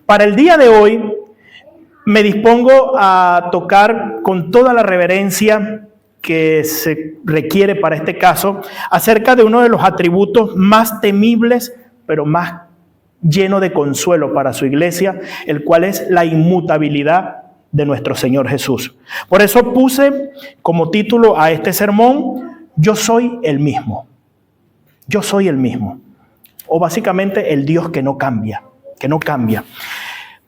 Para el día de hoy me dispongo a tocar con toda la reverencia que se requiere para este caso acerca de uno de los atributos más temibles, pero más lleno de consuelo para su iglesia, el cual es la inmutabilidad de nuestro Señor Jesús. Por eso puse como título a este sermón: Yo soy el mismo. Yo soy el mismo. O básicamente el Dios que no cambia, que no cambia.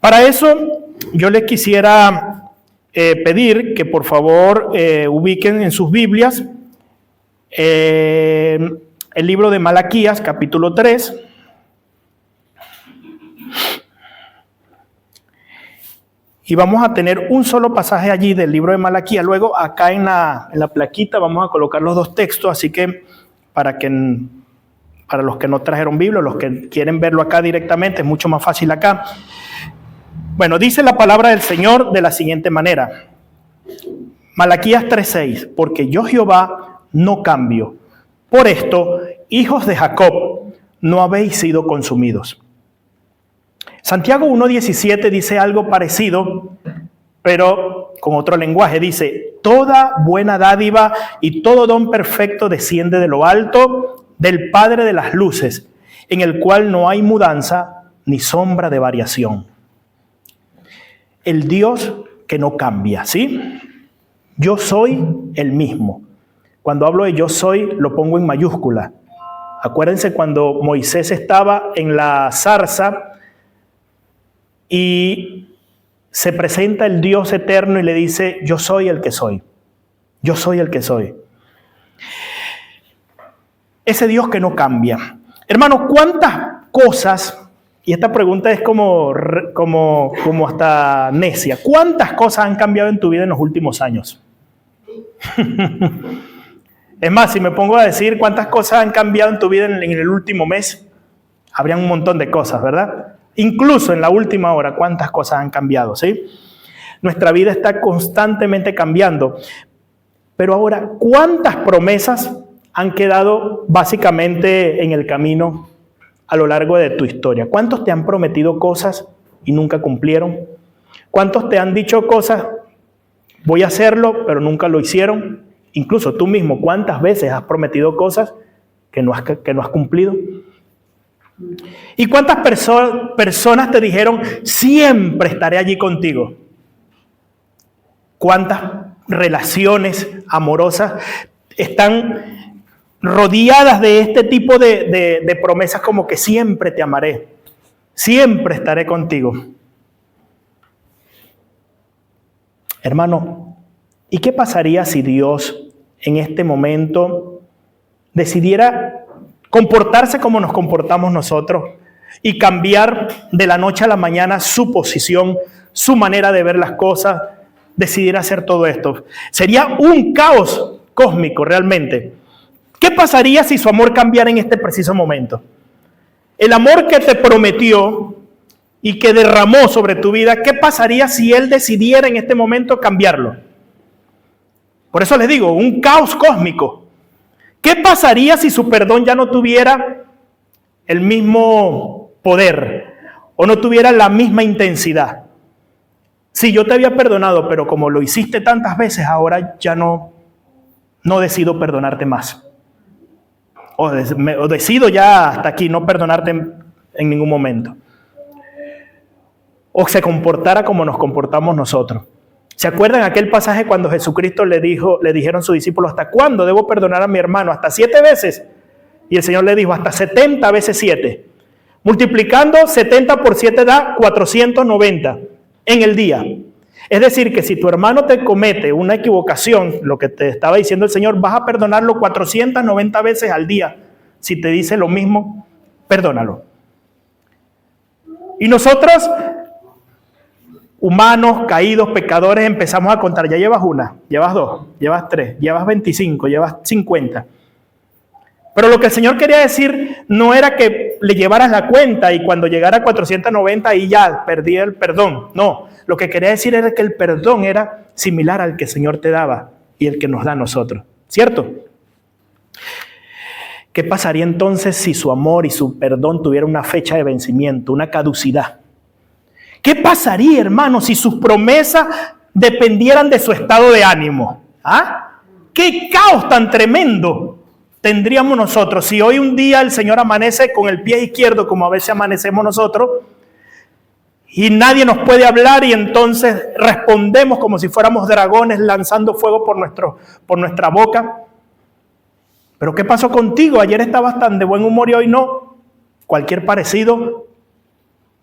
Para eso yo les quisiera pedir que por favor ubiquen en sus Biblias el libro de Malaquías, capítulo 3. Y vamos a tener un solo pasaje allí del libro de Malaquías. Luego acá en la plaquita vamos a colocar los dos textos, así que para los que no trajeron Biblia, los que quieren verlo acá directamente, es mucho más fácil acá. Bueno, dice la palabra del Señor de la siguiente manera. Malaquías 3:6, porque yo Jehová no cambio. Por esto, hijos de Jacob, no habéis sido consumidos. Santiago 1:17 dice algo parecido, pero con otro lenguaje. Dice, toda buena dádiva y todo don perfecto desciende de lo alto, del Padre de las luces, en el cual no hay mudanza ni sombra de variación. El Dios que no cambia, ¿sí? Yo soy el mismo. Cuando hablo de yo soy, lo pongo en mayúscula. Acuérdense cuando Moisés estaba en la zarza y se presenta el Dios eterno y le dice, yo soy el que soy. Yo soy el que soy. Ese Dios que no cambia. Hermanos, ¿cuántas cosas, y esta pregunta es como hasta necia, ¿cuántas cosas han cambiado en tu vida en los últimos años? Es más, si me pongo a decir cuántas cosas han cambiado en tu vida en el último mes, habrían un montón de cosas, ¿verdad? Incluso en la última hora, ¿cuántas cosas han cambiado? ¿Sí? Nuestra vida está constantemente cambiando. Pero ahora, ¿cuántas promesas han quedado básicamente en el camino a lo largo de tu historia? ¿Cuántos te han prometido cosas y nunca cumplieron? ¿Cuántos te han dicho cosas, voy a hacerlo, pero nunca lo hicieron? Incluso tú mismo, ¿cuántas veces has prometido cosas que no has cumplido? ¿Y cuántas personas te dijeron, siempre estaré allí contigo? ¿Cuántas relaciones amorosas están rodeadas de este tipo de promesas como que siempre te amaré, siempre estaré contigo? Hermano, ¿y qué pasaría si Dios en este momento decidiera comportarse como nos comportamos nosotros y cambiar de la noche a la mañana su posición, su manera de ver las cosas, decidiera hacer todo esto? Sería un caos cósmico realmente. ¿Qué pasaría si su amor cambiara en este preciso momento? El amor que te prometió y que derramó sobre tu vida, ¿qué pasaría si Él decidiera en este momento cambiarlo? Por eso les digo, un caos cósmico. ¿Qué pasaría si su perdón ya no tuviera el mismo poder o no tuviera la misma intensidad? Si yo te había perdonado, pero como lo hiciste tantas veces, ahora ya no decido perdonarte más. O decido ya hasta aquí no perdonarte en ningún momento. O se comportara como nos comportamos nosotros. ¿Se acuerdan aquel pasaje cuando Jesucristo le dijeron sus discípulos, ¿hasta cuándo debo perdonar a mi hermano? ¿Hasta 7 veces? Y el Señor le dijo, hasta 70 veces 7. Multiplicando 70 por 7 da 490 en el día. Es decir, que si tu hermano te comete una equivocación, lo que te estaba diciendo el Señor, vas a perdonarlo 490 veces al día. Si te dice lo mismo, perdónalo. Y nosotros, humanos, caídos, pecadores, empezamos a contar. Ya llevas 1, llevas 2, llevas 3, llevas 25, llevas 50. Pero lo que el Señor quería decir no era que le llevaras la cuenta y cuando llegara a 490 y ya perdí el perdón. No, lo que quería decir era que el perdón era similar al que el Señor te daba y el que nos da a nosotros. ¿Cierto? ¿Qué pasaría entonces si su amor y su perdón tuvieran una fecha de vencimiento, una caducidad? ¿Qué pasaría, hermanos, si sus promesas dependieran de su estado de ánimo? ¿Ah? ¡Qué caos tan tremendo tendríamos nosotros si hoy un día el Señor amanece con el pie izquierdo, como a veces amanecemos nosotros, y nadie nos puede hablar y entonces respondemos como si fuéramos dragones lanzando fuego por nuestra boca? ¿Pero qué pasó contigo? Ayer estabas tan de buen humor y hoy no. Cualquier parecido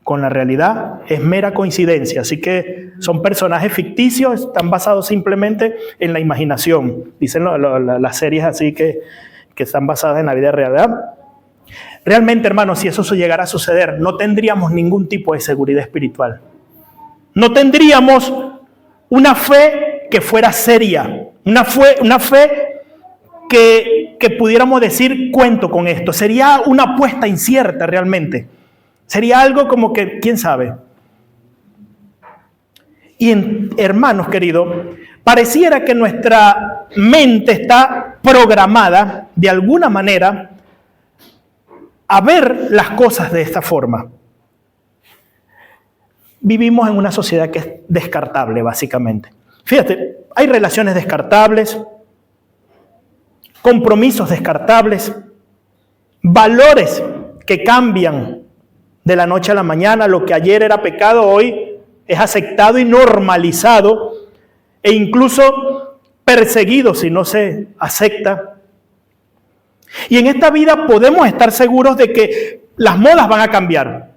con la realidad es mera coincidencia. Así que son personajes ficticios, están basados simplemente en la imaginación. Dicen las series así que están basadas en la vida real, ¿verdad? Realmente, hermanos, si eso llegara a suceder, no tendríamos ningún tipo de seguridad espiritual. No tendríamos una fe que fuera seria, una fe que pudiéramos decir, cuento con esto. Sería una apuesta incierta realmente. Sería algo como que, ¿quién sabe? Y hermanos queridos, pareciera que nuestra mente está programada de alguna manera a ver las cosas de esta forma. Vivimos en una sociedad que es descartable, básicamente. Fíjate, hay relaciones descartables, compromisos descartables, valores que cambian de la noche a la mañana. Lo que ayer era pecado hoy es aceptado y normalizado e incluso perseguido si no se acepta. Y en esta vida podemos estar seguros de que las modas van a cambiar.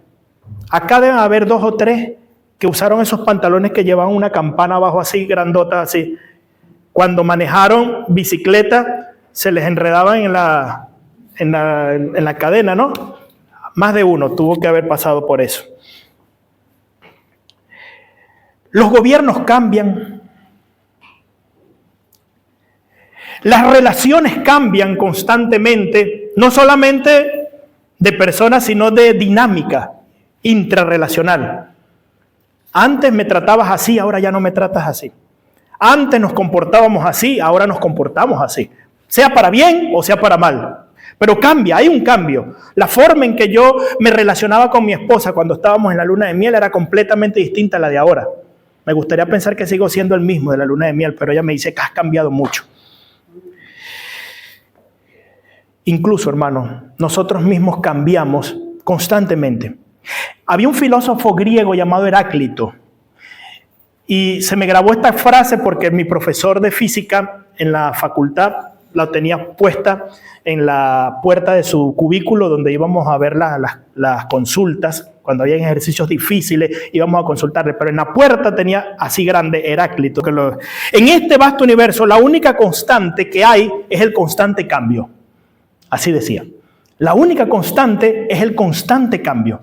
Acá deben haber 2 o 3 que usaron esos pantalones que llevaban una campana abajo así, grandota así. Cuando manejaron bicicleta se les enredaban en la cadena, ¿no? Más de uno tuvo que haber pasado por eso. Los gobiernos cambian. Las relaciones cambian constantemente, no solamente de personas, sino de dinámica intrarrelacional. Antes me tratabas así, ahora ya no me tratas así. Antes nos comportábamos así, ahora nos comportamos así. Sea para bien o sea para mal. Pero cambia, hay un cambio. La forma en que yo me relacionaba con mi esposa cuando estábamos en la luna de miel era completamente distinta a la de ahora. Me gustaría pensar que sigo siendo el mismo de la luna de miel, pero ella me dice que has cambiado mucho. Incluso, hermanos, nosotros mismos cambiamos constantemente. Había un filósofo griego llamado Heráclito y se me grabó esta frase porque mi profesor de física en la facultad la tenía puesta en la puerta de su cubículo donde íbamos a ver las consultas. Cuando había ejercicios difíciles íbamos a consultarle, pero en la puerta tenía así grande Heráclito. En este vasto universo la única constante que hay es el constante cambio. Así decía. La única constante es el constante cambio.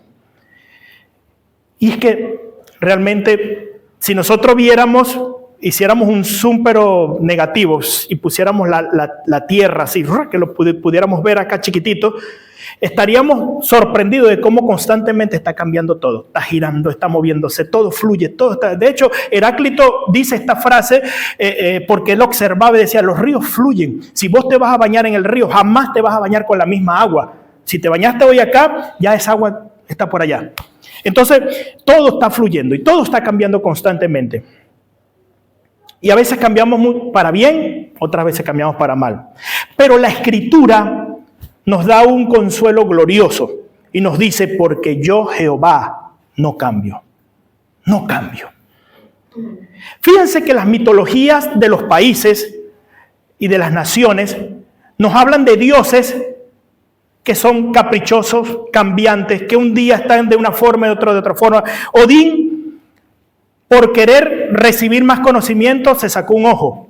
Y es que realmente, si nosotros hiciéramos un zoom pero negativo y pusiéramos la Tierra así, que lo pudiéramos ver acá chiquitito, estaríamos sorprendidos de cómo constantemente está cambiando todo. Está girando, está moviéndose, todo fluye, todo está. De hecho, Heráclito dice esta frase porque él observaba y decía, los ríos fluyen. Si vos te vas a bañar en el río, jamás te vas a bañar con la misma agua. Si te bañaste hoy acá, ya esa agua está por allá. Entonces, todo está fluyendo y todo está cambiando constantemente. Y a veces cambiamos para bien, otras veces cambiamos para mal. Pero la Escritura nos da un consuelo glorioso y nos dice, porque yo, Jehová, no cambio. No cambio. Fíjense que las mitologías de los países y de las naciones nos hablan de dioses que son caprichosos, cambiantes, que un día están de una forma y otro de otra forma. Odín, por querer recibir más conocimiento, se sacó un ojo.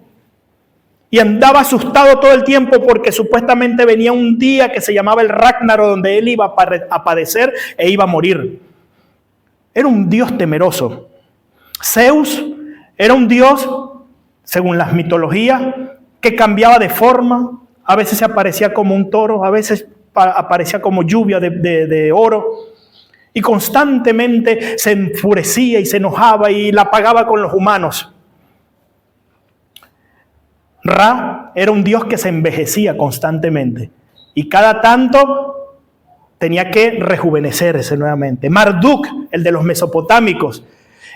Y andaba asustado todo el tiempo porque supuestamente venía un día que se llamaba el Ragnarok, donde él iba a padecer e iba a morir. Era un dios temeroso. Zeus era un dios, según las mitologías, que cambiaba de forma. A veces se aparecía como un toro, a veces aparecía como lluvia de oro. Y constantemente se enfurecía y se enojaba y la pagaba con los humanos. Ra era un dios que se envejecía constantemente y cada tanto tenía que rejuvenecerse nuevamente. Marduk, el de los mesopotámicos,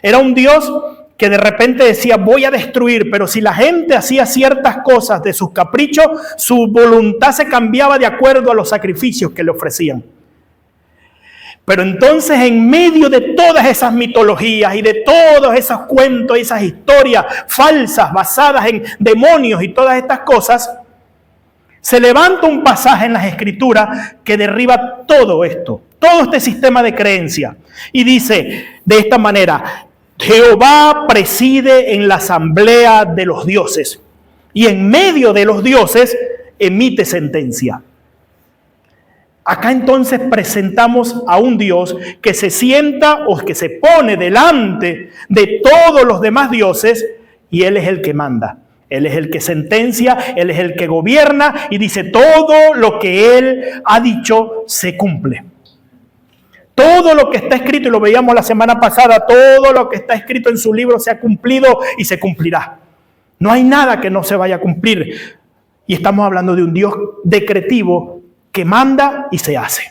era un dios que de repente decía, voy a destruir, pero si la gente hacía ciertas cosas de sus caprichos, su voluntad se cambiaba de acuerdo a los sacrificios que le ofrecían. Pero entonces, en medio de todas esas mitologías y de todos esos cuentos, esas historias falsas basadas en demonios y todas estas cosas, se levanta un pasaje en las Escrituras que derriba todo esto, todo este sistema de creencia. Y dice de esta manera, Jehová preside en la asamblea de los dioses y en medio de los dioses emite sentencia. Acá entonces presentamos a un Dios que se sienta o que se pone delante de todos los demás dioses y Él es el que manda. Él es el que sentencia, Él es el que gobierna y dice todo lo que Él ha dicho se cumple. Todo lo que está escrito, y lo veíamos la semana pasada, todo lo que está escrito en su libro se ha cumplido y se cumplirá. No hay nada que no se vaya a cumplir. Y estamos hablando de un Dios decretivo que manda y se hace.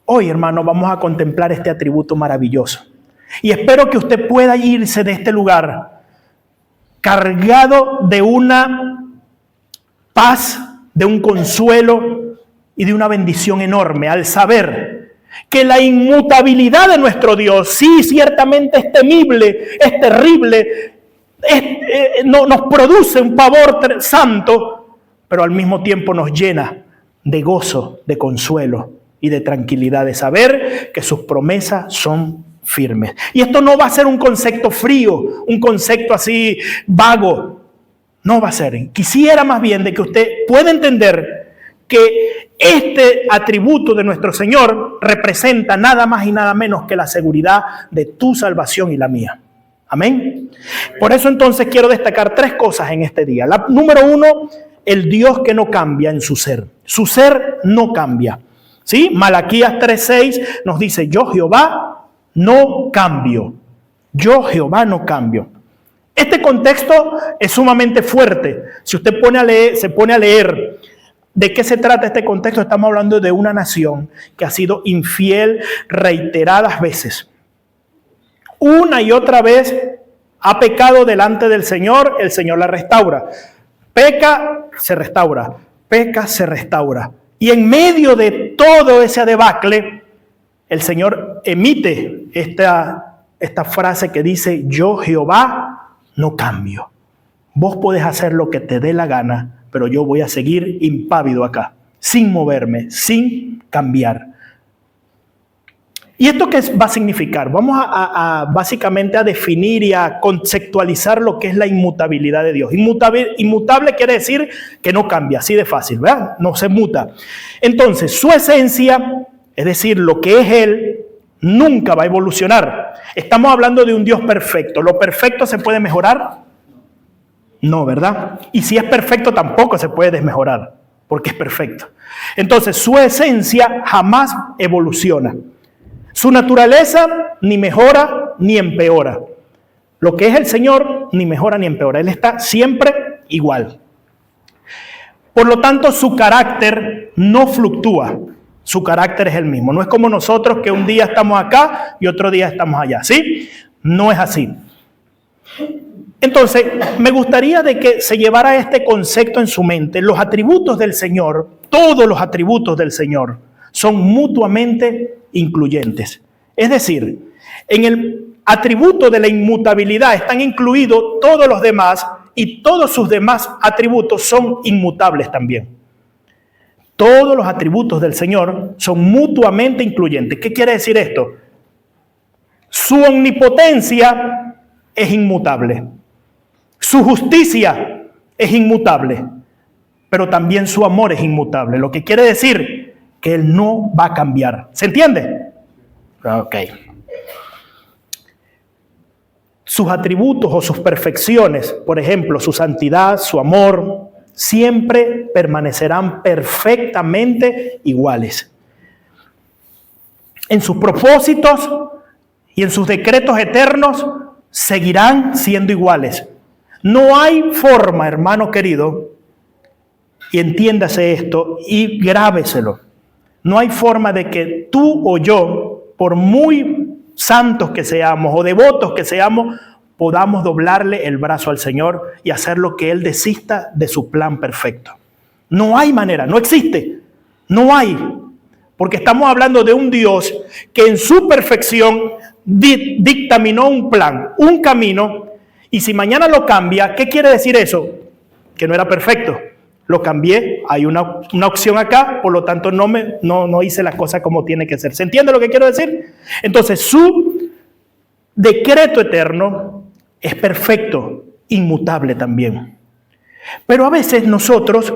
Hoy, hermano, vamos a contemplar este atributo maravilloso. Y espero que usted pueda irse de este lugar cargado de una paz, de un consuelo y de una bendición enorme al saber que la inmutabilidad de nuestro Dios, sí, ciertamente es temible, es terrible, nos produce un pavor santo, pero al mismo tiempo nos llena de gozo, de consuelo y de tranquilidad, de saber que sus promesas son firmes. Y esto no va a ser un concepto frío, un concepto así vago. No va a ser. Quisiera más bien de que usted pueda entender que este atributo de nuestro Señor representa nada más y nada menos que la seguridad de tu salvación y la mía. Amén. Por eso entonces quiero destacar tres cosas en este día. La número uno, el Dios que no cambia en su ser. Su ser no cambia. ¿Sí? Malaquías 3:6 nos dice, yo Jehová no cambio. Yo Jehová no cambio. Este contexto es sumamente fuerte. Si usted se pone a leer de qué se trata este contexto, estamos hablando de una nación que ha sido infiel reiteradas veces. Una y otra vez ha pecado delante del Señor, el Señor la restaura. Peca, se restaura. Peca, se restaura. Y en medio de todo ese debacle, el Señor emite esta frase que dice, yo Jehová no cambio. Vos podés hacer lo que te dé la gana, pero yo voy a seguir impávido acá, sin moverme, sin cambiar. ¿Y esto qué va a significar? Vamos básicamente a definir y a conceptualizar lo que es la inmutabilidad de Dios. Inmutable quiere decir que no cambia, así de fácil, ¿verdad? No se muta. Entonces, su esencia, es decir, lo que es Él, nunca va a evolucionar. Estamos hablando de un Dios perfecto. ¿Lo perfecto se puede mejorar? No, ¿verdad? Y si es perfecto tampoco se puede desmejorar, porque es perfecto. Entonces, su esencia jamás evoluciona. Su naturaleza ni mejora ni empeora. Lo que es el Señor ni mejora ni empeora. Él está siempre igual. Por lo tanto, su carácter no fluctúa. Su carácter es el mismo. No es como nosotros que un día estamos acá y otro día estamos allá. ¿Sí? No es así. Entonces, me gustaría de que se llevara este concepto en su mente. Los atributos del Señor, todos los atributos del Señor, son mutuamente incluyentes. Es decir, en el atributo de la inmutabilidad están incluidos todos los demás y todos sus demás atributos son inmutables también. Todos los atributos del Señor son mutuamente incluyentes. ¿Qué quiere decir esto? Su omnipotencia es inmutable. Su justicia es inmutable. Pero también su amor es inmutable. Lo que quiere decir que Él no va a cambiar. ¿Se entiende? Ok. Sus atributos o sus perfecciones, por ejemplo, su santidad, su amor, siempre permanecerán perfectamente iguales. En sus propósitos y en sus decretos eternos seguirán siendo iguales. No hay forma, hermano querido, y entiéndase esto y grábeselo. No hay forma de que tú o yo, por muy santos que seamos o devotos que seamos, podamos doblarle el brazo al Señor y hacer lo que Él desista de su plan perfecto. No hay manera, no existe, no hay. Porque estamos hablando de un Dios que en su perfección dictaminó un plan, un camino, y si mañana lo cambia, ¿qué quiere decir eso? Que no era perfecto. Lo cambié, hay una opción acá, por lo tanto no hice las cosas como tiene que ser. ¿Se entiende lo que quiero decir? Entonces, su decreto eterno es perfecto, inmutable también. Pero a veces nosotros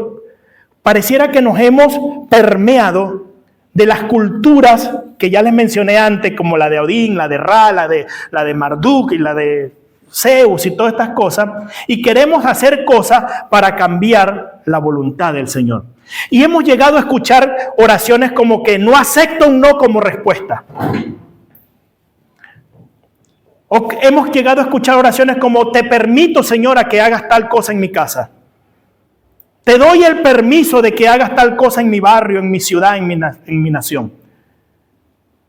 pareciera que nos hemos permeado de las culturas que ya les mencioné antes, como la de Odín, la de Ra, la de Marduk y la de Zeus y todas estas cosas, y queremos hacer cosas para cambiar la voluntad del Señor. Y hemos llegado a escuchar oraciones como que no acepto un no como respuesta. O hemos llegado a escuchar oraciones como te permito, Señora, que hagas tal cosa en mi casa. Te doy el permiso de que hagas tal cosa en mi barrio, en mi ciudad, en mi nación.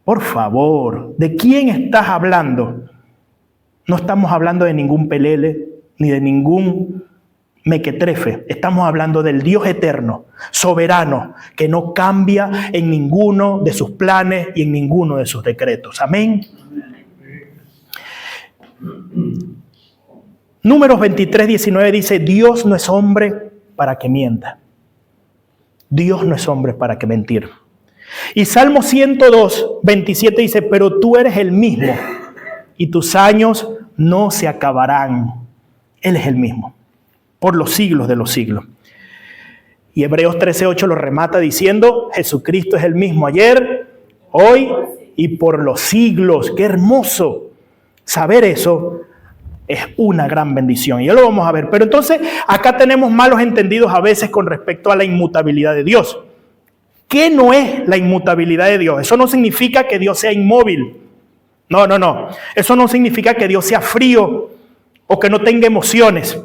Por favor, ¿de quién estás hablando? No estamos hablando de ningún pelele, ni de ningún mequetrefe. Estamos hablando del Dios eterno, soberano, que no cambia en ninguno de sus planes y en ninguno de sus decretos. Amén. Números 23:19 dice, Dios no es hombre para que mienta. Dios no es hombre para que mentir. Y Salmo 102:27 dice, pero tú eres el mismo y tus años no se acabarán. Él es el mismo, por los siglos de los siglos. Y Hebreos 13:8 lo remata diciendo, Jesucristo es el mismo ayer, hoy y por los siglos. ¡Qué hermoso! Saber eso es una gran bendición. Y ya lo vamos a ver. Pero entonces acá tenemos malos entendidos a veces con respecto a la inmutabilidad de Dios. ¿Qué no es la inmutabilidad de Dios? Eso no significa que Dios sea inmóvil. No. Eso no significa que Dios sea frío o que no tenga emociones.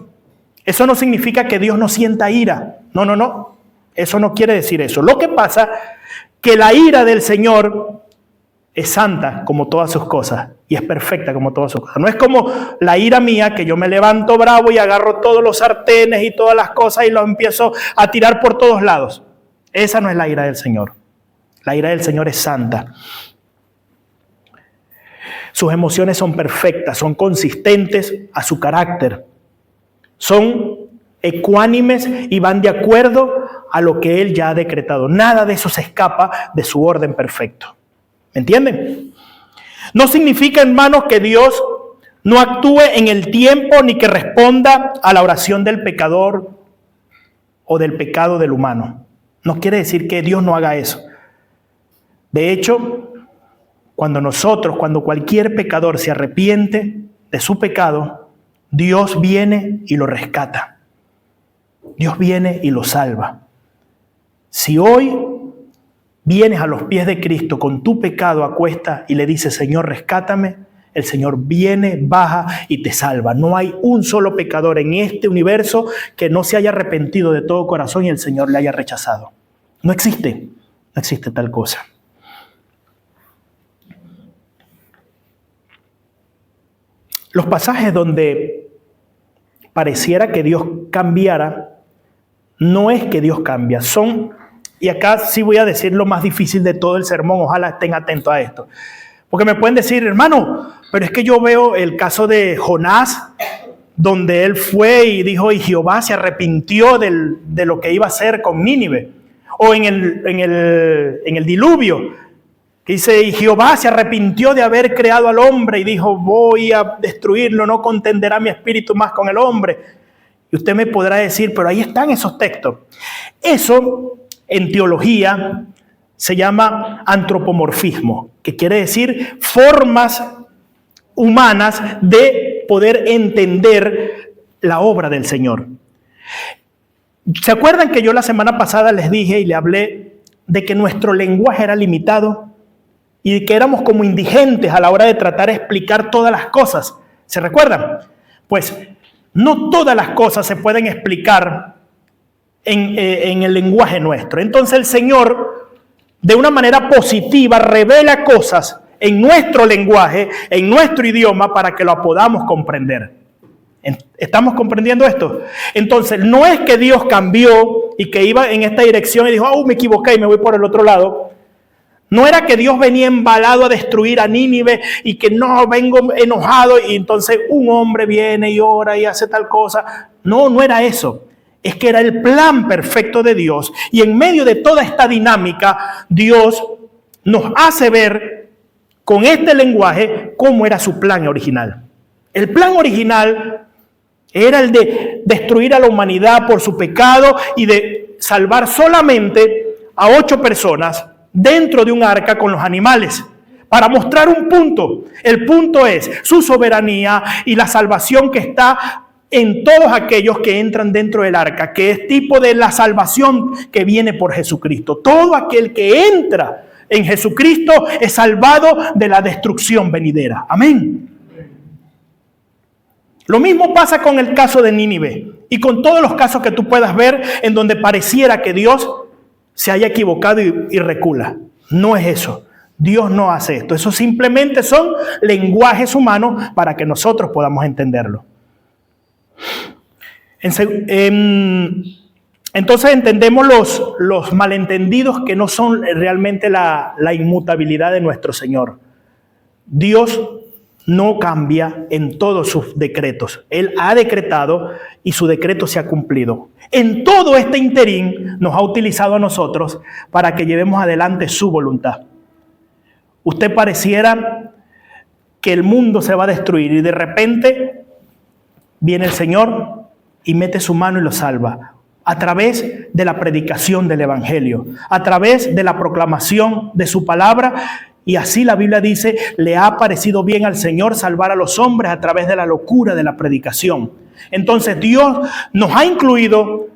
Eso no significa que Dios no sienta ira. No. Eso no quiere decir eso. Lo que pasa es que la ira del Señor es santa como todas sus cosas y es perfecta como todas sus cosas. No es como la ira mía, que yo me levanto bravo y agarro todos los sartenes y todas las cosas y los empiezo a tirar por todos lados. Esa no es la ira del Señor. La ira del Señor es santa. Sus emociones son perfectas, son consistentes a su carácter. Son ecuánimes y van de acuerdo a lo que Él ya ha decretado. Nada de eso se escapa de su orden perfecto. ¿Me entienden? No significa, hermanos, que Dios no actúe en el tiempo ni que responda a la oración del pecador o del pecado del humano. No quiere decir que Dios no haga eso. De hecho, cuando cualquier pecador se arrepiente de su pecado, Dios viene y lo rescata. Dios viene y lo salva. Si hoy vienes a los pies de Cristo con tu pecado a cuestas y le dices, Señor, rescátame, el Señor viene, baja y te salva. No hay un solo pecador en este universo que no se haya arrepentido de todo corazón y el Señor le haya rechazado. No existe tal cosa. Los pasajes donde pareciera que Dios cambiara, no es que Dios cambia, son... Y acá sí voy a decir lo más difícil de todo el sermón, ojalá estén atentos a esto. Porque me pueden decir, hermano, pero es que yo veo el caso de Jonás, donde él fue y dijo, y Jehová se arrepintió de lo que iba a hacer con Nínive. O en el diluvio, que dice, y Jehová se arrepintió de haber creado al hombre y dijo, voy a destruirlo, no contenderá mi espíritu más con el hombre. Y usted me podrá decir, pero ahí están esos textos. Eso... En teología se llama antropomorfismo, que quiere decir formas humanas de poder entender la obra del Señor. ¿Se acuerdan que yo la semana pasada les dije y le hablé de que nuestro lenguaje era limitado y que éramos como indigentes a la hora de tratar de explicar todas las cosas? ¿Se recuerdan? Pues no todas las cosas se pueden explicar en el lenguaje nuestro. Entonces el Señor de una manera positiva revela cosas en nuestro lenguaje, en nuestro idioma, para que lo podamos comprender. ¿Estamos comprendiendo esto? Entonces, no es que Dios cambió y que iba en esta dirección y dijo, me equivoqué y me voy por el otro lado. No era que Dios venía embalado a destruir a Nínive y que no, vengo enojado y entonces un hombre viene y ora y hace tal cosa. No, no era eso. Es que era el plan perfecto de Dios. Y en medio de toda esta dinámica, Dios nos hace ver con este lenguaje cómo era su plan original. El plan original era el de destruir a la humanidad por su pecado y de salvar solamente a 8 personas dentro de un arca con los animales, para mostrar un punto. El punto es su soberanía y la salvación que está en todos aquellos que entran dentro del arca, que es tipo de la salvación que viene por Jesucristo. Todo aquel que entra en Jesucristo es salvado de la destrucción venidera. Amén. Lo mismo pasa con el caso de Nínive y con todos los casos que tú puedas ver en donde pareciera que Dios se haya equivocado y recula. No es eso. Dios no hace esto. Eso simplemente son lenguajes humanos para que nosotros podamos entenderlo. Entonces entendemos los malentendidos que no son realmente la inmutabilidad de nuestro Señor. Dios no cambia en todos sus decretos. Él ha decretado y su decreto se ha cumplido. En todo este interín nos ha utilizado a nosotros para que llevemos adelante su voluntad. Usted pareciera que el mundo se va a destruir y de repente viene el Señor y mete su mano y lo salva. A través de la predicación del Evangelio, a través de la proclamación de su palabra. Y así la Biblia dice, le ha parecido bien al Señor salvar a los hombres a través de la locura de la predicación. Entonces Dios nos ha incluido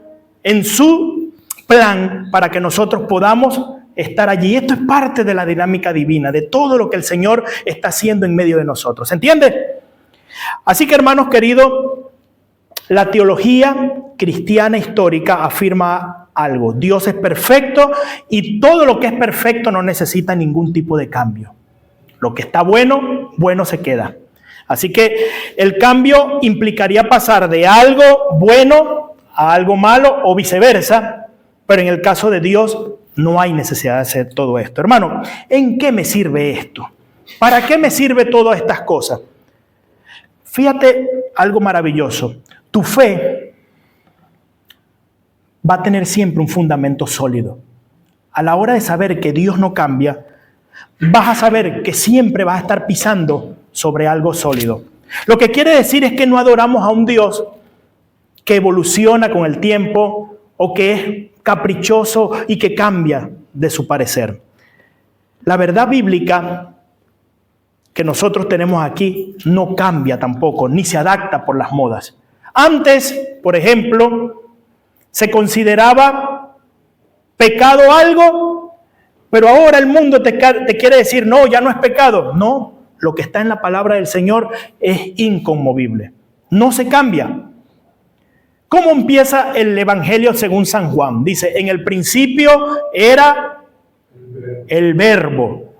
en su plan para que nosotros podamos estar allí. Esto es parte de la dinámica divina, de todo lo que el Señor está haciendo en medio de nosotros. ¿Se entiende? Así que, hermanos queridos, la teología cristiana histórica afirma algo. Dios es perfecto y todo lo que es perfecto no necesita ningún tipo de cambio. Lo que está bueno, bueno se queda. Así que el cambio implicaría pasar de algo bueno a algo malo o viceversa, pero en el caso de Dios no hay necesidad de hacer todo esto. Hermano, ¿en qué me sirve esto? ¿Para qué me sirve todas estas cosas? Fíjate algo maravilloso. Tu fe va a tener siempre un fundamento sólido. A la hora de saber que Dios no cambia, vas a saber que siempre vas a estar pisando sobre algo sólido. Lo que quiere decir es que no adoramos a un Dios que evoluciona con el tiempo o que es caprichoso y que cambia de su parecer. La verdad bíblica que nosotros tenemos aquí no cambia tampoco, ni se adapta por las modas. Antes, por ejemplo, se consideraba pecado algo, pero ahora el mundo te quiere decir, no, ya no es pecado. No, lo que está en la palabra del Señor es inconmovible. No se cambia. ¿Cómo empieza el Evangelio según San Juan? Dice, en el principio era el verbo.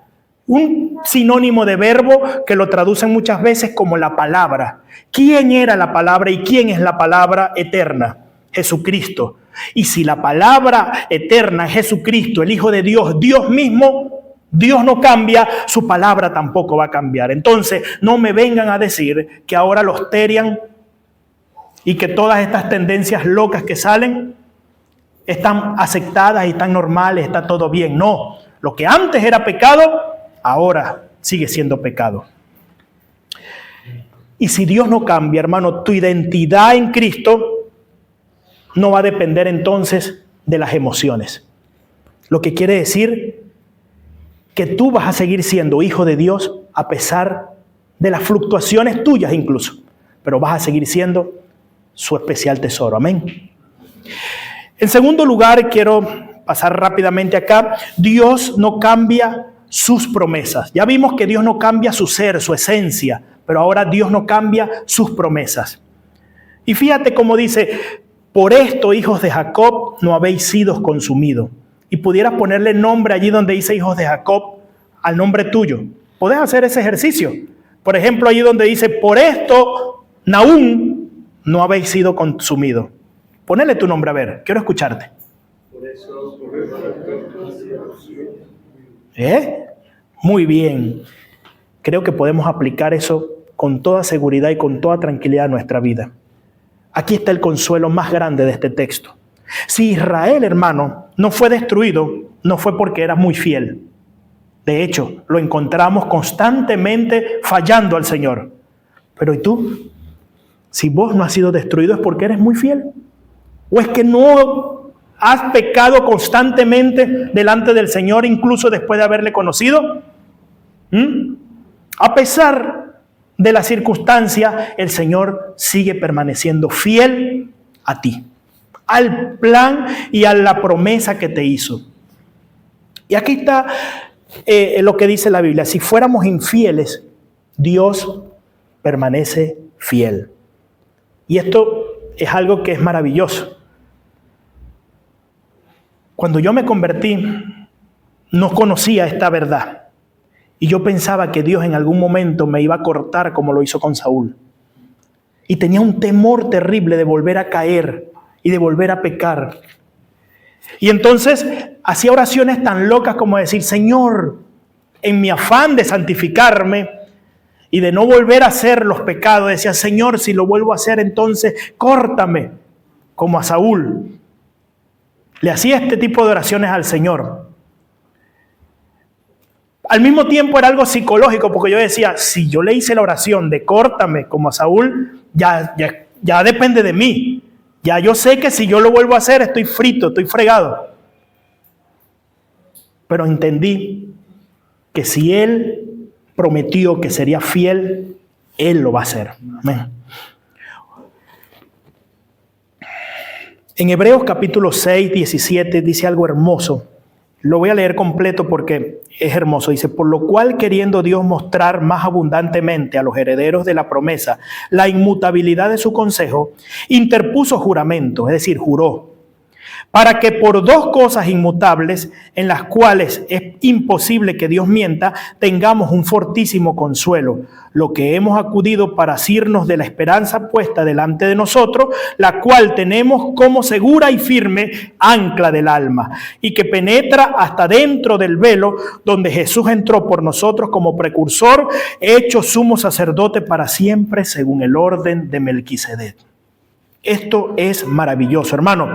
Un sinónimo de verbo que lo traducen muchas veces como la palabra. ¿Quién era la palabra y quién es la palabra eterna? Jesucristo. Y si la palabra eterna es Jesucristo, el Hijo de Dios, Dios mismo, Dios no cambia, su palabra tampoco va a cambiar. Entonces, no me vengan a decir que ahora los terian y que todas estas tendencias locas que salen están aceptadas y están normales, está todo bien. No, lo que antes era pecado, ahora sigue siendo pecado. Y si Dios no cambia, hermano, tu identidad en Cristo no va a depender entonces de las emociones. Lo que quiere decir que tú vas a seguir siendo hijo de Dios a pesar de las fluctuaciones tuyas incluso, pero vas a seguir siendo su especial tesoro. Amén. En segundo lugar, quiero pasar rápidamente acá. Dios no cambia sus promesas. Ya vimos que Dios no cambia su ser, su esencia, pero ahora Dios no cambia sus promesas. Y fíjate cómo dice, por esto, hijos de Jacob, no habéis sido consumidos. y pudieras ponerle nombre allí donde dice hijos de Jacob al nombre tuyo. Podés hacer ese ejercicio. Por ejemplo, allí donde dice, por esto, Nahum, no habéis sido consumido. Ponele tu nombre, a ver, quiero escucharte. Muy bien. Creo que podemos aplicar eso con toda seguridad y con toda tranquilidad a nuestra vida. Aquí está el consuelo más grande de este texto. Si Israel, hermano, no fue destruido, no fue porque era muy fiel. De hecho, lo encontramos constantemente fallando al Señor. Pero ¿y tú? Si vos no has sido destruido es porque eres muy fiel. ¿O es que no has pecado constantemente delante del Señor, incluso después de haberle conocido? A pesar de la circunstancia, el Señor sigue permaneciendo fiel a ti, al plan y a la promesa que te hizo. Y aquí está lo que dice la Biblia. Si fuéramos infieles, Dios permanece fiel. Y esto es algo que es maravilloso. Cuando yo me convertí, no conocía esta verdad. Y yo pensaba que Dios en algún momento me iba a cortar como lo hizo con Saúl. Y tenía un temor terrible de volver a caer y de volver a pecar. Y entonces hacía oraciones tan locas como decir, Señor, en mi afán de santificarme y de no volver a hacer los pecados, decía, Señor, si lo vuelvo a hacer, entonces córtame, como a Saúl. Le hacía este tipo de oraciones al Señor. Al mismo tiempo era algo psicológico, porque yo decía, si yo le hice la oración de córtame, como a Saúl, ya depende de mí. Ya yo sé que si yo lo vuelvo a hacer, estoy frito, estoy fregado. Pero entendí que si Él prometió que sería fiel, Él lo va a hacer. Amén. En Hebreos capítulo 6, 17 dice algo hermoso. Lo voy a leer completo porque es hermoso. Dice, por lo cual queriendo Dios mostrar más abundantemente a los herederos de la promesa la inmutabilidad de su consejo, interpuso juramento, es decir, juró, para que por dos cosas inmutables, en las cuales es imposible que Dios mienta, tengamos un fortísimo consuelo, lo que hemos acudido para asirnos de la esperanza puesta delante de nosotros, la cual tenemos como segura y firme ancla del alma, y que penetra hasta dentro del velo, donde Jesús entró por nosotros como precursor, hecho sumo sacerdote para siempre, según el orden de Melquisedec. Esto es maravilloso, hermano.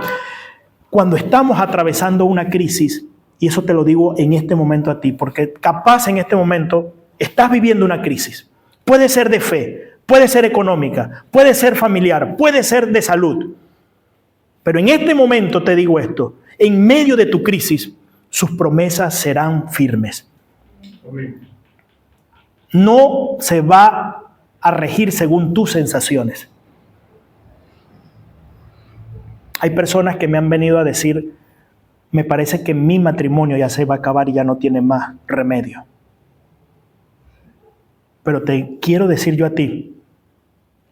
Cuando estamos atravesando una crisis, y eso te lo digo en este momento a ti, porque capaz en este momento estás viviendo una crisis. Puede ser de fe, puede ser económica, puede ser familiar, puede ser de salud. Pero en este momento te digo esto, en medio de tu crisis, sus promesas serán firmes. No se va a regir según tus sensaciones. Hay personas que me han venido a decir, me parece que mi matrimonio ya se va a acabar y ya no tiene más remedio. Pero te quiero decir yo a ti,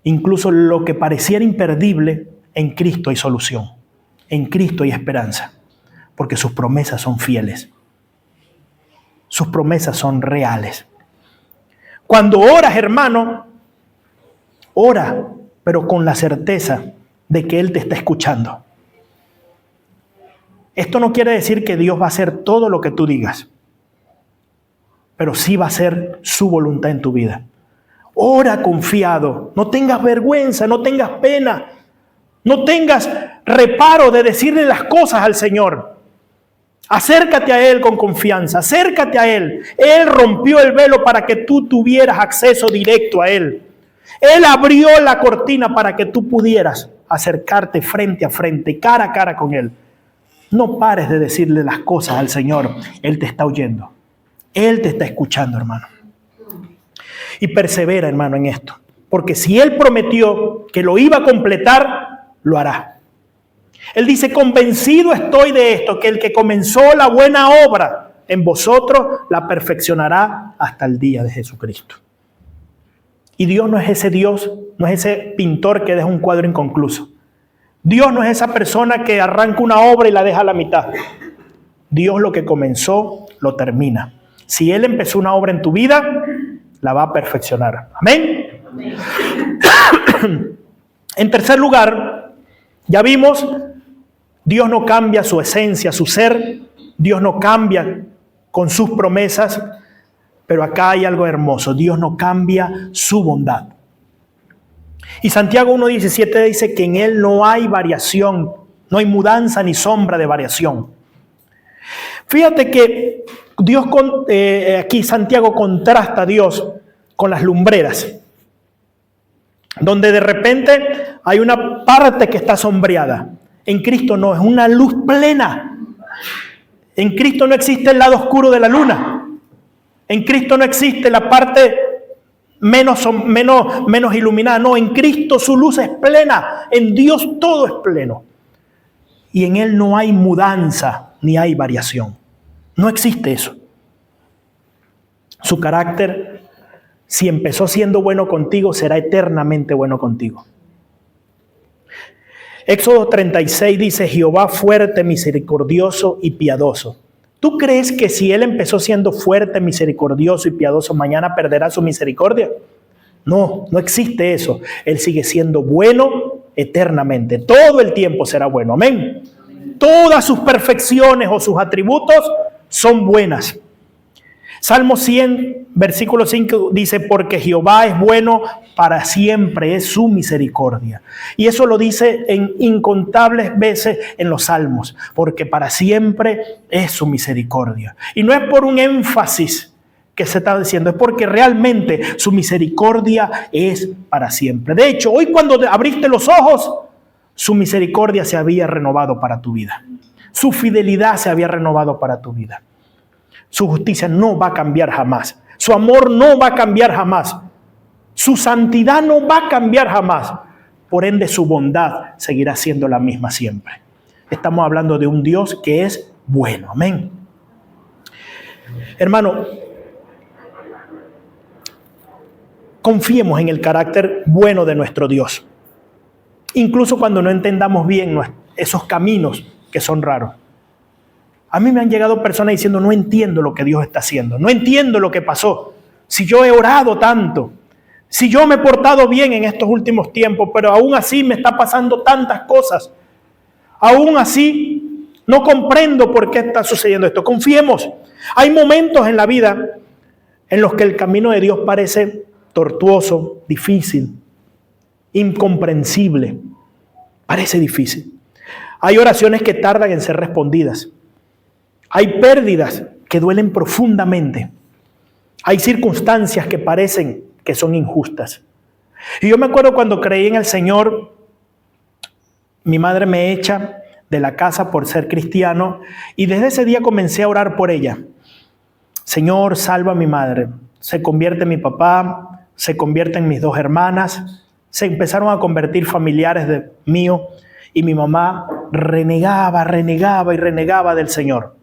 incluso lo que pareciera imperdible, en Cristo hay solución. En Cristo hay esperanza, porque sus promesas son fieles. Sus promesas son reales. Cuando oras, hermano, ora, pero con la certeza de que Él te está escuchando. Esto no quiere decir que Dios va a hacer todo lo que tú digas, pero sí va a ser su voluntad en tu vida. Ora confiado, no tengas vergüenza, no tengas pena, no tengas reparo de decirle las cosas al Señor. Acércate a Él con confianza, acércate a Él. Él rompió el velo para que tú tuvieras acceso directo a Él. Él abrió la cortina para que tú pudieras acercarte frente a frente, cara a cara con Él. No pares de decirle las cosas al Señor. Él te está oyendo. Él te está escuchando, hermano. Y persevera, hermano, en esto. Porque si Él prometió que lo iba a completar, lo hará. Él dice, convencido estoy de esto, que el que comenzó la buena obra en vosotros, la perfeccionará hasta el día de Jesucristo. Y Dios no es ese Dios, no es ese pintor que deja un cuadro inconcluso. Dios no es esa persona que arranca una obra y la deja a la mitad. Dios lo que comenzó, lo termina. Si Él empezó una obra en tu vida, la va a perfeccionar. Amén. En tercer lugar, ya vimos, Dios no cambia su esencia, su ser. Dios no cambia con sus promesas. Pero acá hay algo hermoso. Dios no cambia su bondad. Y Santiago 1:17 dice que en Él no hay variación, no hay mudanza ni sombra de variación. Fíjate que Dios, aquí Santiago contrasta a Dios con las lumbreras, donde de repente hay una parte que está sombreada. En Cristo no, es una luz plena. En Cristo no existe el lado oscuro de la luna. En Cristo no existe la parte menos iluminada. No, en Cristo su luz es plena. En Dios todo es pleno. Y en Él no hay mudanza ni hay variación. No existe eso. Su carácter, si empezó siendo bueno contigo, será eternamente bueno contigo. Éxodo 36 dice: Jehová fuerte, misericordioso y piadoso. ¿Tú crees que si Él empezó siendo fuerte, misericordioso y piadoso, mañana perderá su misericordia? No, no existe eso. Él sigue siendo bueno eternamente. Todo el tiempo será bueno. Amén. Todas sus perfecciones o sus atributos son buenas. Salmo 100, versículo 5 dice: porque Jehová es bueno, para siempre es su misericordia. Y eso lo dice en incontables veces en los salmos, porque para siempre es su misericordia. Y no es por un énfasis que se está diciendo, es porque realmente su misericordia es para siempre. De hecho, hoy cuando abriste los ojos, su misericordia se había renovado para tu vida. Su fidelidad se había renovado para tu vida. Su justicia no va a cambiar jamás. Su amor no va a cambiar jamás. Su santidad no va a cambiar jamás. Por ende, su bondad seguirá siendo la misma siempre. Estamos hablando de un Dios que es bueno. Amén. Hermano, confiemos en el carácter bueno de nuestro Dios. Incluso cuando no entendamos bien esos caminos que son raros. A mí me han llegado personas diciendo: no entiendo lo que Dios está haciendo, no entiendo lo que pasó. Si yo he orado tanto, si yo me he portado bien en estos últimos tiempos, pero aún así me está pasando tantas cosas. Aún así no comprendo por qué está sucediendo esto. Confiemos. Hay momentos en la vida en los que el camino de Dios parece tortuoso, difícil, incomprensible. Parece difícil. Hay oraciones que tardan en ser respondidas. Hay pérdidas que duelen profundamente. Hay circunstancias que parecen que son injustas. Y yo me acuerdo cuando creí en el Señor, mi madre me echa de la casa por ser cristiano y desde ese día comencé a orar por ella. Señor, salva a mi madre. Se convierte en mi papá, se convierte en mis dos hermanas, se empezaron a convertir familiares míos y mi mamá renegaba del Señor.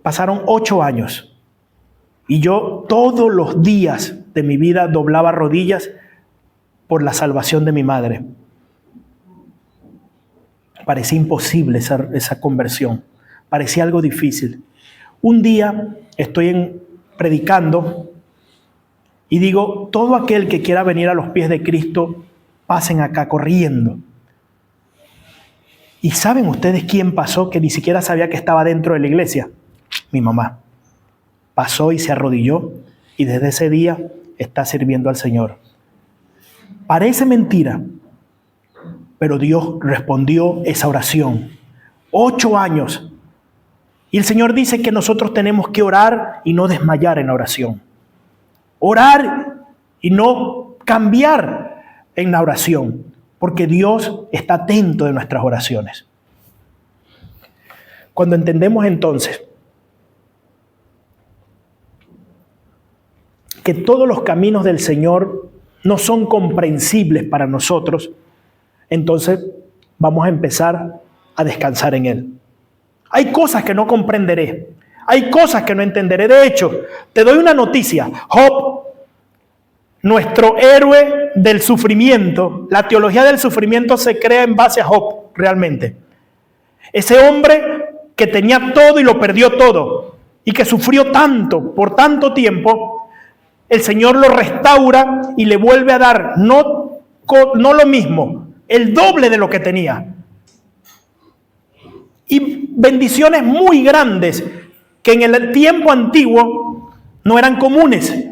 Pasaron 8 años y yo todos los días de mi vida doblaba rodillas por la salvación de mi madre. Parecía imposible esa conversión, parecía algo difícil. Un día estoy predicando y digo: todo aquel que quiera venir a los pies de Cristo, pasen acá corriendo. ¿Y saben ustedes quién pasó que ni siquiera sabía que estaba dentro de la iglesia? Mi mamá. Pasó y se arrodilló y desde ese día está sirviendo al Señor. Parece mentira, pero Dios respondió esa oración. 8 años. Y el Señor dice que nosotros tenemos que orar y no desmayar en la oración. Orar y no cambiar en la oración, porque Dios está atento de nuestras oraciones. Cuando entendemos entonces que todos los caminos del Señor no son comprensibles para nosotros, entonces vamos a empezar a descansar en Él. Hay cosas que no comprenderé, hay cosas que no entenderé. De hecho, te doy una noticia. Job, nuestro héroe del sufrimiento, la teología del sufrimiento se crea en base a Job, realmente. Ese hombre que tenía todo y lo perdió todo, y que sufrió tanto por tanto tiempo, el Señor lo restaura y le vuelve a dar no lo mismo, el doble de lo que tenía. Y bendiciones muy grandes que en el tiempo antiguo no eran comunes.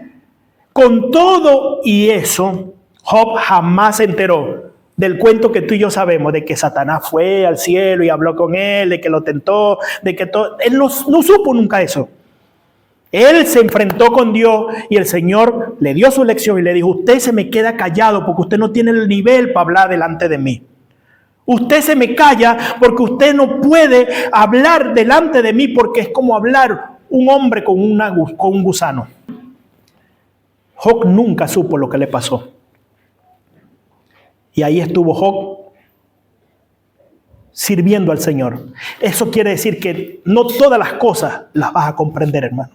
Con todo y eso, Job jamás se enteró del cuento que tú y yo sabemos, de que Satanás fue al cielo y habló con él, de que lo tentó, de que todo. Él no supo nunca eso. Él se enfrentó con Dios y el Señor le dio su lección y le dijo: usted se me queda callado porque usted no tiene el nivel para hablar delante de mí. Usted se me calla porque usted no puede hablar delante de mí, porque es como hablar un hombre con un gusano. Job nunca supo lo que le pasó. Y ahí estuvo Job sirviendo al Señor. Eso quiere decir que no todas las cosas las vas a comprender, hermano.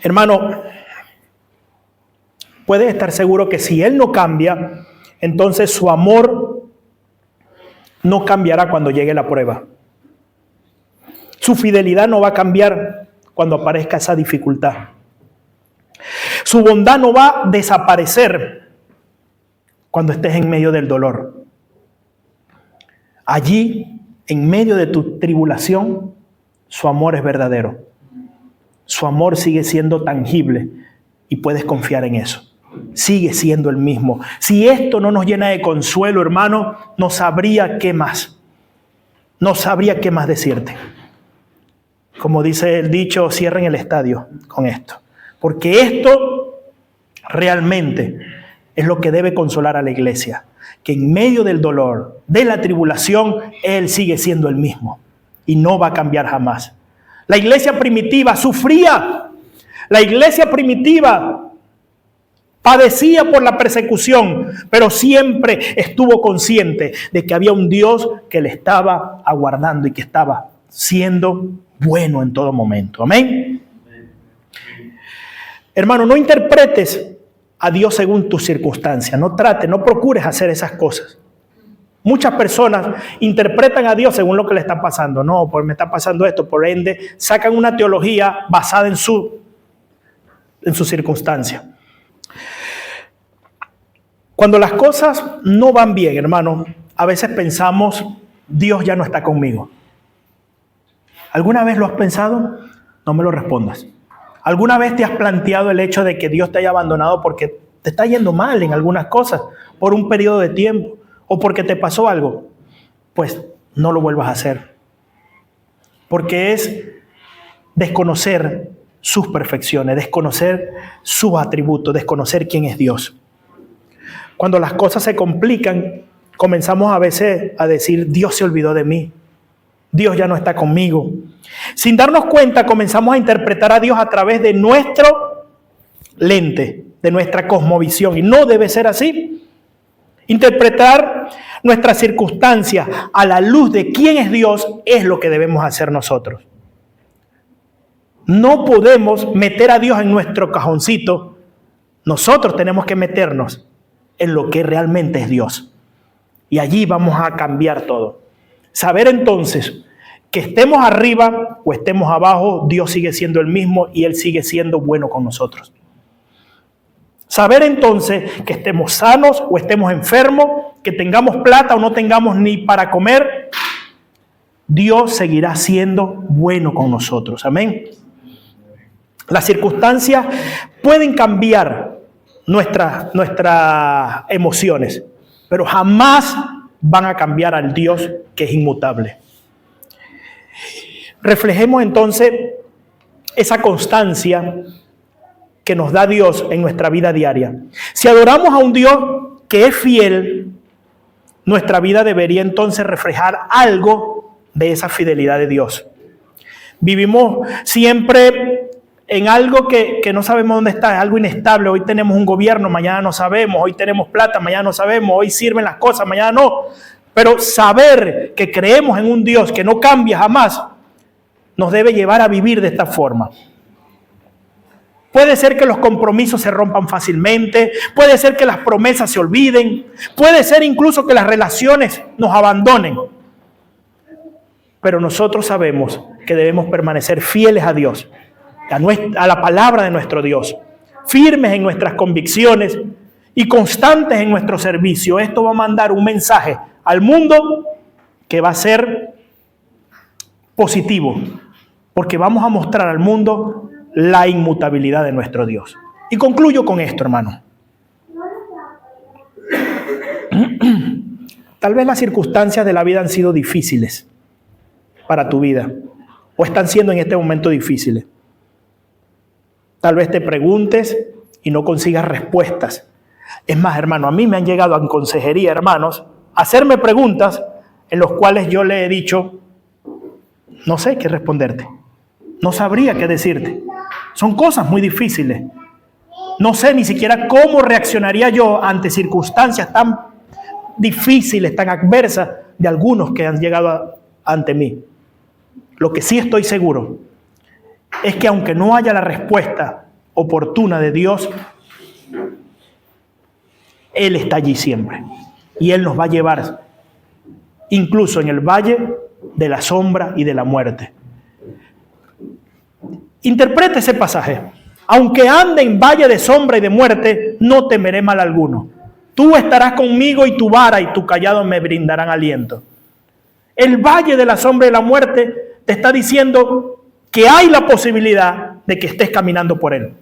Hermano, puedes estar seguro que si Él no cambia, entonces su amor no cambiará cuando llegue la prueba. Su fidelidad no va a cambiar cuando aparezca esa dificultad. Su bondad no va a desaparecer cuando estés en medio del dolor. Allí, en medio de tu tribulación, su amor es verdadero. Su amor sigue siendo tangible y puedes confiar en eso. Sigue siendo el mismo. Si esto no nos llena de consuelo, hermano, no sabría qué más. No sabría qué más decirte. Como dice el dicho, cierren el estadio con esto. Porque esto realmente es lo que debe consolar a la iglesia. Que en medio del dolor, de la tribulación, Él sigue siendo el mismo. Y no va a cambiar jamás. La iglesia primitiva sufría. La iglesia primitiva padecía por la persecución, pero siempre estuvo consciente de que había un Dios que le estaba aguardando y que estaba siendo bueno en todo momento. Amén. Hermano, no interpretes a Dios según tus circunstancias. No procures hacer esas cosas. Muchas personas interpretan a Dios según lo que le está pasando. No, pues me está pasando esto, por ende sacan una teología basada en su circunstancia. Cuando las cosas no van bien, hermano, a veces pensamos: Dios ya no está conmigo. ¿Alguna vez lo has pensado? No me lo respondas. ¿Alguna vez te has planteado el hecho de que Dios te haya abandonado porque te está yendo mal en algunas cosas, por un periodo de tiempo, o porque te pasó algo? Pues no lo vuelvas a hacer. Porque es desconocer sus perfecciones, desconocer sus atributos, desconocer quién es Dios. Cuando las cosas se complican, comenzamos a veces a decir: Dios se olvidó de mí. Dios ya no está conmigo. Sin darnos cuenta, comenzamos a interpretar a Dios a través de nuestro lente, de nuestra cosmovisión. Y no debe ser así. Interpretar nuestras circunstancias a la luz de quién es Dios es lo que debemos hacer nosotros. No podemos meter a Dios en nuestro cajoncito. Nosotros tenemos que meternos en lo que realmente es Dios. Y allí vamos a cambiar todo. Saber entonces que estemos arriba o estemos abajo, Dios sigue siendo el mismo y Él sigue siendo bueno con nosotros. Saber entonces que estemos sanos o estemos enfermos, que tengamos plata o no tengamos ni para comer, Dios seguirá siendo bueno con nosotros. Amén. Las circunstancias pueden cambiar nuestras emociones, pero jamás van a cambiar al Dios que es inmutable. Reflejemos entonces esa constancia que nos da Dios en nuestra vida diaria. Si adoramos a un Dios que es fiel, nuestra vida debería entonces reflejar algo de esa fidelidad de Dios. Vivimos siempre en algo que no sabemos dónde está, es algo inestable. Hoy tenemos un gobierno, mañana no sabemos. Hoy tenemos plata, mañana no sabemos. Hoy sirven las cosas, mañana no. Pero saber que creemos en un Dios que no cambia jamás nos debe llevar a vivir de esta forma. Puede ser que los compromisos se rompan fácilmente, puede ser que las promesas se olviden, puede ser incluso que las relaciones nos abandonen. Pero nosotros sabemos que debemos permanecer fieles a Dios, a la palabra de nuestro Dios, firmes en nuestras convicciones y constantes en nuestro servicio. Esto va a mandar un mensaje al mundo que va a ser positivo, porque vamos a mostrar al mundo la inmutabilidad de nuestro Dios. Y concluyo con esto, hermano. Tal vez las circunstancias de la vida han sido difíciles para tu vida, o están siendo en este momento difíciles. Tal vez te preguntes y no consigas respuestas. Es más, hermano, a mí me han llegado en consejería, hermanos, a hacerme preguntas en las cuales yo le he dicho, no sé qué responderte, no sabría qué decirte. Son cosas muy difíciles. No sé ni siquiera cómo reaccionaría yo ante circunstancias tan difíciles, tan adversas de algunos que han llegado ante mí. Lo que sí estoy seguro es que aunque no haya la respuesta oportuna de Dios, Él está allí siempre. Y Él nos va a llevar incluso en el valle de la sombra y de la muerte. Interprete ese pasaje. Aunque ande en valle de sombra y de muerte, no temeré mal alguno. Tú estarás conmigo y tu vara y tu cayado me brindarán aliento. El valle de la sombra y la muerte te está diciendo que hay la posibilidad de que estés caminando por él.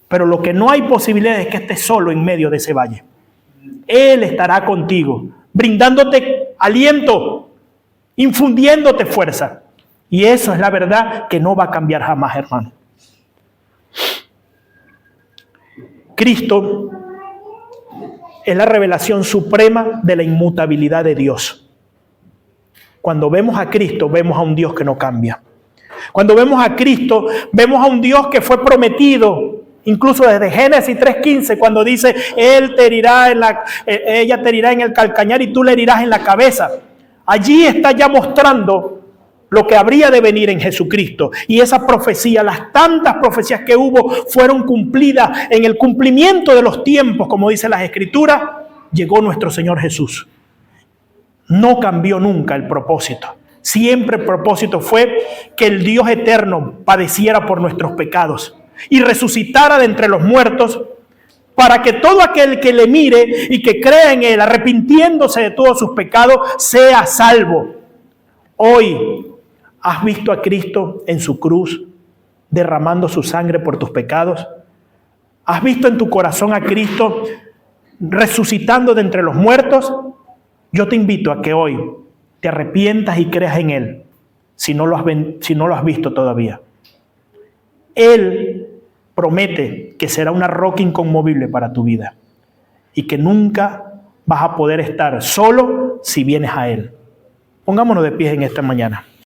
Pero lo que no hay posibilidad es que estés solo en medio de ese valle. Él estará contigo, brindándote aliento, infundiéndote fuerza. Y eso es la verdad que no va a cambiar jamás, hermano. Cristo es la revelación suprema de la inmutabilidad de Dios. Cuando vemos a Cristo, vemos a un Dios que no cambia. Cuando vemos a Cristo, vemos a un Dios que fue prometido, incluso desde Génesis 3:15, cuando dice, ella te herirá en el calcañar y tú le herirás en la cabeza. Allí está ya mostrando lo que habría de venir en Jesucristo. Y esa profecía, las tantas profecías que hubo, fueron cumplidas en el cumplimiento de los tiempos, como dice las Escrituras, llegó nuestro Señor Jesús. No cambió nunca el propósito. Siempre el propósito fue que el Dios eterno padeciera por nuestros pecados y resucitara de entre los muertos, para que todo aquel que le mire y que crea en Él, arrepintiéndose de todos sus pecados, sea salvo. Hoy has visto a Cristo en su cruz, derramando su sangre por tus pecados. Has visto en tu corazón a Cristo resucitando de entre los muertos. Yo te invito a que hoy te arrepientas y creas en Él, si no lo has visto todavía. Él promete que será una roca inconmovible para tu vida y que nunca vas a poder estar solo si vienes a Él. Pongámonos de pie en esta mañana.